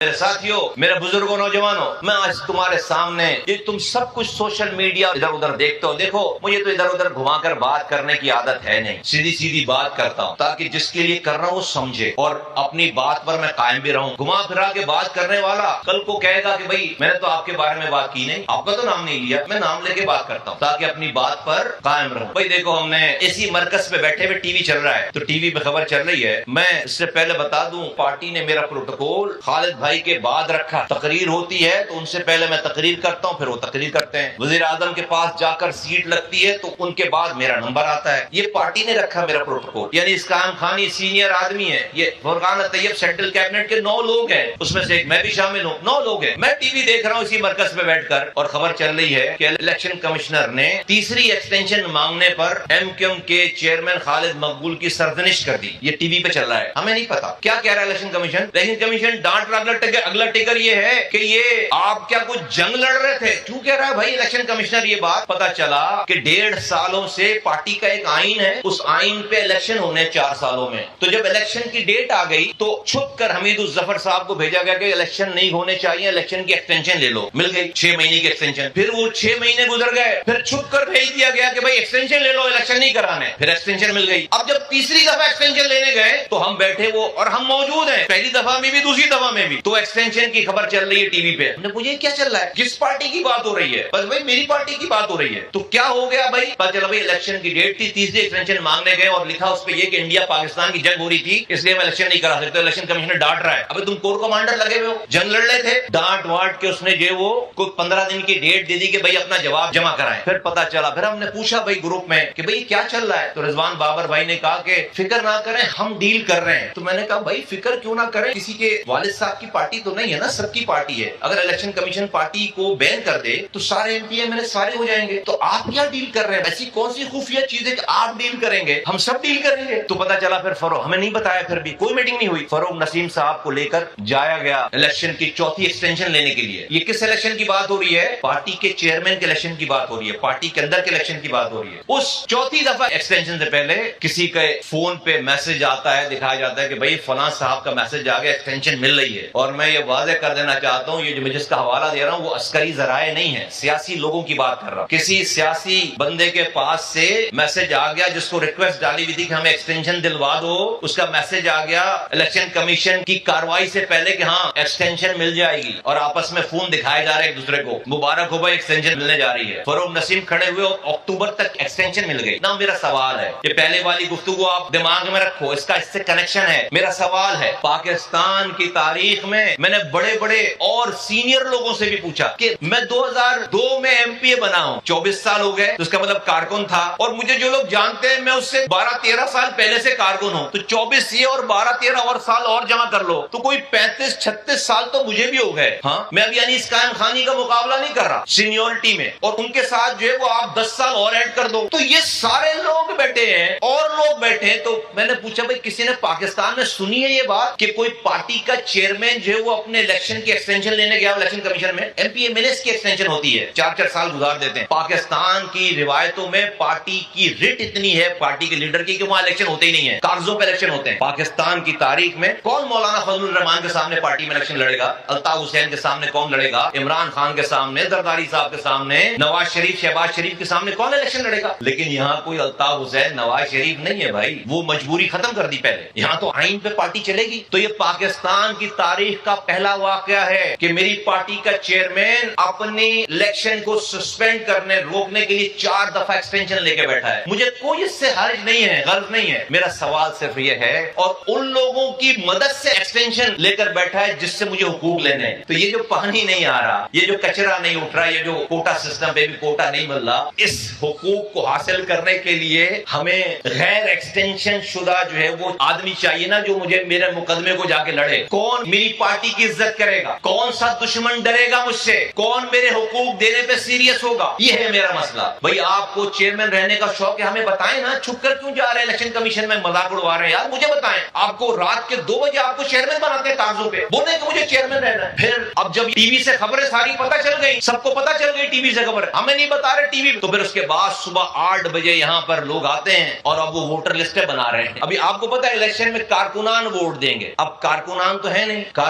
میرے ساتھیوں، میرے بزرگوں، نوجوانوں، میں آج تمہارے سامنے یہ تم سب کچھ سوشل میڈیا ادھر ادھر دیکھتے ہو، دیکھو مجھے تو ادھر ادھر گھما کر بات کرنے کی عادت ہے نہیں، سیدھی سیدھی بات کرتا ہوں تاکہ جس کے لیے کر رہا ہوں وہ سمجھے اور اپنی بات پر میں قائم بھی رہوں۔ گھما پھرا کے بات کرنے والا کل کو کہے گا کہ بھائی میں نے تو آپ کے بارے میں بات کی نہیں، آپ کا تو نام نہیں لیا، میں نام لے کے بات کرتا ہوں تاکہ اپنی بات پر قائم رہوں۔ بھائی دیکھو، ہم نے اسی مرکز پہ بیٹھے ہوئے ٹی وی چل رہا ہے تو ٹی وی پہ خبر چل رہی ہے۔ میں اس سے پہلے بتا دوں، پارٹی نے میرا پروٹوکول خالد بھائی کے بعد رکھا، تقریر ہوتی ہے تو ان سے پہلے میں تقریر کرتا ہوں، پھر وہ تقریر کرتے ہیں۔ وزیر اعظم کے پاس جا کر سیٹ لگتی ہے تو ان کے بعد میرا نمبر آتا ہے۔ یہ پارٹی نے رکھا میرا پروٹوکول، یعنی اس قائم خان یہ سینئر آدمی ہے، یہ فرقان طیب سینٹرل کیبنٹ کے 9 لوگ ہیں، اس میں سے ایک میں بھی شامل ہوں، 9 لوگ ہیں۔ میں ٹی وی دیکھ رہا ہوں اسی مرکز پہ بیٹھ کر اور خبر چل رہی ہے کہ الیکشن کمشنر نے تیسری ایکسٹینشن مانگنے پر ایم کیو ایم کے چیئرمین خالد مقبول کی سرزنش کر دی۔ یہ ٹی وی پہ چل رہا ہے، ہمیں نہیں پتا کیا کہہ رہا ہے الیکشن کمیشن۔ الیکشن کمیشن ڈانٹ رہا، اگلا ٹکر یہ ہے کہ یہ آپ کیا کچھ جنگ لڑ رہے تھے؟ کیوں کہہ رہا ہے بھائی الیکشن کمشنر یہ بات؟ پتا چلا کہ 1.5 سالوں سے پارٹی کا ایک آئین ہے، اس آئین پہ الیکشن ہونے 4 سالوں میں، تو جب الیکشن کی ڈیٹ آ گئی تو چھپ کر حمید الظفر صاحب کو بھیجا گیا کہ الیکشن نہیں ہونے چاہیے، الیکشن کی ایکسٹینشن لے لو۔ مل گئی 6 مہینے کی ایکسٹینشن، پھر وہ 6 مہینے گزر گئے، پھر چھپ کر بھیج دیا گیا کہ بھائی ایکسٹینشن لے لو، الیکشن نہیں کرانے، پھر ایکسٹینشن مل گئی۔ اب جب تیسری دفعہ ایکسٹینشن لینے گئے تو ہم بیٹھے وہ اور ہم موجود ہیں، پہلی دفعہ میں بھی دوسری دفعہ میں بھی، تو ایکسٹینشن کی خبر چل رہی ہے ٹی وی پہ۔ مجھے کیا چل رہا ہے؟ کس پارٹی کی بات ہو رہی ہے؟ بس بھائی میری پارٹی کی بات ہو رہی ہے۔ تو کیا ہو گیا بھائی؟ پتا چلا بھائی الیکشن کی ڈیٹ تھی، تیسری ایکسٹینشن مانگنے گئے اور لکھا اس پہ یہ کہ انڈیا پاکستان کی جنگ ہو رہی تھی اس لیے میں الیکشن نہیں کرا سکتا۔ الیکشن کمیشن ڈانٹ رہا ہے، ابھی تم کور کمانڈر لگے ہوئے ہو، جنگ لڑ رہے تھے، ڈانٹ واٹ کے اس نے جو وہ کوئی 15 دن کی ڈیٹ دے دی کہ بھائی اپنا جواب جمع کرائیں۔ پھر پتا چلا، پھر ہم نے پوچھا بھائی گروپ میں کہ بھائی کیا چل رہا ہے، تو رضوان بابر بھائی نے کہا کہ فکر نہ کریں ہم ڈیل کر رہے ہیں۔ تو میں نے کہا بھائی فکر کیوں نہ کریں، کسی کے والد صاحب کی پارٹی تو نہیں ہے نا، سب کی پارٹی ہے۔ اگر الیکشن کمیشن پارٹی کو بین کر دے تو سارے M P M L A سارے ہو جائیں گے، تو آپ کیا ڈیل کر رہے ہیں؟ ایسی کون سی خفیہ چیز ہے کہ آپ ڈیل کریں گے؟ ہم سب ڈیل کریں گے۔ تو پتا چلا پھر فروغ، ہمیں نہیں بتایا، پھر بھی کوئی میٹنگ نہیں ہوئی، فروغ نسیم صاحب کو لے کر جایا گیا الیکشن کی چوتھی ایکسٹینشن لینے کے لیے۔ یہ کس الیکشن کی بات ہو رہی ہے؟ پارٹی کے چیئرمین کے الیکشن کی بات ہو رہی ہے، پارٹی کے اندر کے الیکشن کی بات ہو رہی ہے۔ اس چوتھی دفعہ ایکسٹینشن سے پہلے کسی کے فون پہ میسج آتا ہے، دکھایا جاتا ہے کہ بھائی فلاں صاحب کا میسج آ گیا، ایکسٹینشن مل رہی ہے۔ اور میں یہ واضح کر دینا چاہتا ہوں، یہ جو میں جس کا حوالہ دے رہا ہوں وہ عسکری ذرائع نہیں ہے، سیاسی لوگوں کی بات کر رہا ہوں۔ کسی سیاسی بندے کے پاس سے میسج آ گیا جس کو ریکویسٹ ڈالی ہوئی تھی کہ ہمیں ایکسٹینشن دلوا دو، اس کا میسج آ گیا الیکشن کمیشن کی کاروائی سے پہلے کہ ہاں ایکسٹینشن مل جائے گی، اور آپس میں فون دکھائے جا رہے ایک دوسرے کو، مبارک ہو بھائی ایکسٹینشن ملنے جا رہی ہے۔ فروغ نسیم کھڑے ہوئے اور اکتوبر تک ایکسٹینشن مل گئی نا۔ میرا سوال ہے، یہ پہلے والی گفتگو آپ دماغ میں رکھو، اس کا اس سے کنیکشن ہے۔ میرا سوال ہے، پاکستان کی تاریخ میں نے بڑے بڑے اور سینئر لوگوں سے بھی پوچھا کہ میں 2002 میں ایم پی اے بنا ہوں، 24 سال ہو گئے، اس کا مطلب کارکن تھا، اور مجھے جو لوگ جانتے ہیں میں اس سے 12-13 سال پہلے سے کارکن ہوں، تو 24 یہ اور 12-13 اور سال اور جمع کر لو تو کوئی 35-36 سال تو مجھے بھی ہو گئے۔ ہاں میں اب یعنی اس قائم خانی کا مقابلہ نہیں کر رہا سینیورٹی میں، اور ان کے ساتھ جو ہے وہ آپ 10 سال اور ایڈ کر دو، تو یہ سارے لوگ بیٹھے ہیں اور لوگ بیٹھے ہیں۔ تو میں نے پوچھا بھائی کسی نے پاکستان میں سنی ہے یہ بات کہ کوئی پارٹی کا چیئرمین جو ہے وہ اپنے الیکشن کی ایکسٹینشن لینے گیا الیکشن کمیشن میں؟ M P M L S کی ایکسٹینشن ہوتی ہے، 4-4 سال گزار دیتے ہیں۔ پاکستان کی روایتوں میں پارٹی کی رٹ اتنی ہے پارٹی کے لیڈر کی کہ وہاں الیکشن ہوتے ہی نہیں ہے، کاغذوں پہ الیکشن ہوتے ہیں۔ پاکستان کی تاریخ میں کون مولانا فضل الرحمان کے سامنے پارٹی میں الیکشن لڑے گا؟ الطاف حسین کے سامنے کون لڑے گا؟ عمران خان کے سامنے، زرداری صاحب کے سامنے، نواز شریف، شہباز شریف کے سامنے کون الیکشن لڑے گا؟ لیکن یہاں کوئی الطاف حسین، نواز شریف نہیں ہے بھائی، وہ مجبوری ختم کر دی پہلے، یہاں تو آئین پہ پارٹی چلے گی۔ تو یہ پاکستان کی تاریخ کا پہلا واقعہ ہے کہ میری پارٹی کا چیئرمین اپنی الیکشن کو سسپینڈ کرنے، روکنے کے لیے 4 دفعہ ایکسٹینشن لے کے بیٹھا ہے۔ مجھے کوئی اس سے حرج نہیں ہے، غرض نہیں ہے، میرا سوال صرف یہ ہے، اور ان لوگوں کی مدد سے ایکسٹینشن لے کر بیٹھا ہے جس سے مجھے حقوق لینے ہیں۔ تو یہ جو پانی نہیں آ رہا، یہ جو کچرا نہیں اٹھ رہا، یہ جو کوٹا سسٹم پہ بھی کوٹا نہیں مل رہا، اس حقوق کو حاصل کرنے کے لیے ہمیں غیر ایکسٹینشن شدہ جو ہے وہ آدمی چاہیے نا جو مجھے میرے مقدمے کو جا کے لڑے۔ کون میری پارٹی کی عزت کرے گا؟ کون سا دشمن ڈرے گا مجھ سے؟ کون میرے حقوق دینے پہ سیریس ہوگا؟ یہ ہے میرا مسئلہ۔ بھائی آپ کو چیئرمین رہنے کا شوق ہے، ہمیں بتائیں نا، چھپ کر کیوں جا رہے ہیں الیکشن کمیشن میں مذاق اڑوا رہے ہیں؟ یار مجھے بتائیں، آپ کو رات کے 2 بجے آپ کو چیئرمین بناتے ہیں کاغذوں پہ، بولے کہ مجھے چیئرمین رہنا ہے۔ پھر اب جب ٹی وی سے خبریں ساری پتہ چل گئی، سب کو پتہ چل گئی ٹی وی سے خبر، ہمیں نہیں بتا رہے ٹی وی، تو پھر اس کے بعد صبح 8 بجے یہاں پر لوگ آتے ہیں اور اب وہ ووٹر لسٹیں بنا رہے ہیں۔ ابھی آپ کو پتا ہے الیکشن میں کارکنان ووٹ دیں گے، اب کارکنان تو ہے نہیں،